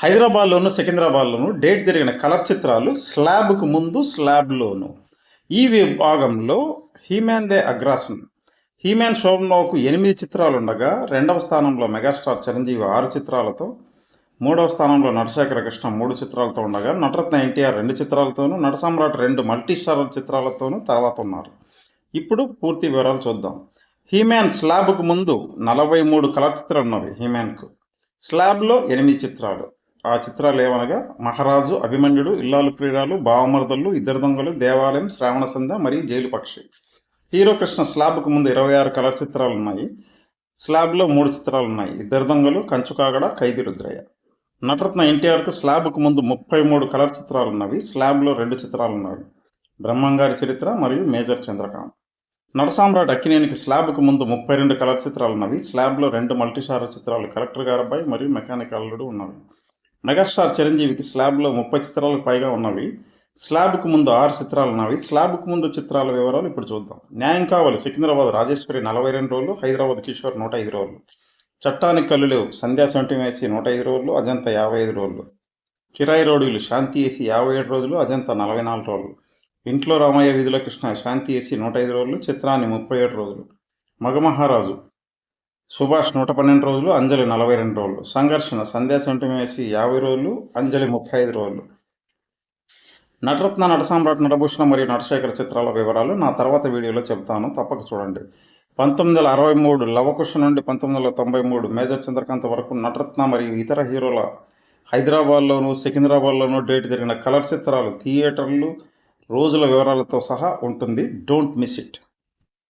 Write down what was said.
హైదరాబాద్‌లోను, సికింద్రాబాద్‌లోను date తిరిగిన colour చిత్రాలు స్లాబ్‌కు ముందు, స్లాబ్‌లోను. ఈ విభాగంలో 'హీ-మ్యాన్ ది అగ్రాసన్'. 'హీ-మ్యాన్' షోలోకు 8 చిత్రాలుండగా, రెండవ స్థానంలో మెగాస్టార్ చిరంజీవి 6 చిత్రాలతో, మూడవ స్థానంలో నటశేఖర కృష్ణ 3 చిత్రాలతో ఉండగా, నటరత్న ఎన్టీఆర్ 2 చిత్రాలతోనూ, నటసామ్రాట్ 2 మల్టీ స్టారర్ చిత్రాలతోనూ తర్వాత ఉన్నారు. ఇప్పుడు పూర్తి వివరాలు చూద్దాం. 'హీ-మ్యాన్' స్లాబ్‌కు ముందు 43 కలర్ చిత్రాలున్నవి 'హీ-మ్యాన్'కు. స్లాబ్‌లో 8 చిత్రాలు. ఆ చిత్రాలేవనగా 'మహారాజు', 'అభిమన్యుడు', 'ఇల్లాలు ప్రియురాలు', 'బావమరదళ్ళు', 'ఇద్దరు దొంగలు', 'దేవాలయం', 'శ్రావణ సంధ్య' మరియు 'జైలు పక్షి'. హీరో కృష్ణ స్లాబ్‌కు ముందు 26 కలర్ చిత్రాలున్నాయి. స్లాబ్‌లో 3 చిత్రాలున్నాయి. 'ఇద్దరు దొంగలు', 'కంచుకాగడ', 'ఖైదీ రుద్రయ్య'. నటరత్న ఎన్టీఆర్‌కు స్లాబ్‌కు ముందు 33 కలర్ చిత్రాలున్నవి. స్లాబ్‌లో 2 చిత్రాలున్నవి. 'బ్రహ్మంగారి చరిత్ర' మరియు 'మేజర్ చంద్రకాంత్'. నటసామ్రాట్ అక్కినేనికి స్లాబ్‌కు ముందు 32 కలర్ చిత్రాలున్నవి. స్లాబ్‌లో 2 మల్టీస్టారర్ చిత్రాలు 'కలెక్టర్ గారబ్బాయి' మరియు 'మెకానిక్ అల్లుడు' ఉన్నవి. మెగాస్టార్ చిరంజీవికి స్లాబ్‌లో 30 చిత్రాలకు పైగా ఉన్నవి. స్లాబ్‌కు ముందు 6 చిత్రాలున్నవి. స్లాబ్‌కు ముందు చిత్రాల వివరాలు ఇప్పుడు చూద్దాం. 'న్యాయం కావాలి' సికింద్రాబాద్ రాజేశ్వరి 42 రోజులు, హైదరాబాద్ కిషోర్ 105 రోజులు. 'చట్టానికి కళ్ళు లేవు' సంధ్యా సెంటిమేసి 105 రోజులు, అజంతా 55 రోజులు. 'కిరాయి రౌడీలు' శాంతి ఏసీ 57 రోజులు, అజంతా 44 రోజులు. 'ఇంట్లో రామయ్య వీధిలో కృష్ణ' శాంతి ఏసీ 105 రోజులు, చిత్రాన్ని 37 రోజులు. 'మగమహారాజు' సుభాష్ 112 రోజులు, అంజలి 42 రోజులు. 'సంఘర్షణ' సంధ్యా సెంటిమేసి 50 రోజులు, అంజలి 35 రోజులు. నటరత్న, నటసామ్రాట్, నటభూషణ మరియు నటశేఖర చిత్రాల వివరాలు నా తర్వాత వీడియోలో చెబుతాను, తప్పక చూడండి. 1963 లవకుశ నుండి 1993 మేజర్ చంద్రకాంత్ వరకు నటరత్న మరియు ఇతర హీరోల హైదరాబాద్లోను, సికింద్రాబాద్లోను డేట్ జరిగిన కలర్ చిత్రాలు, థియేటర్లు, రోజుల వివరాలతో సహా ఉంటుంది. Don't miss it.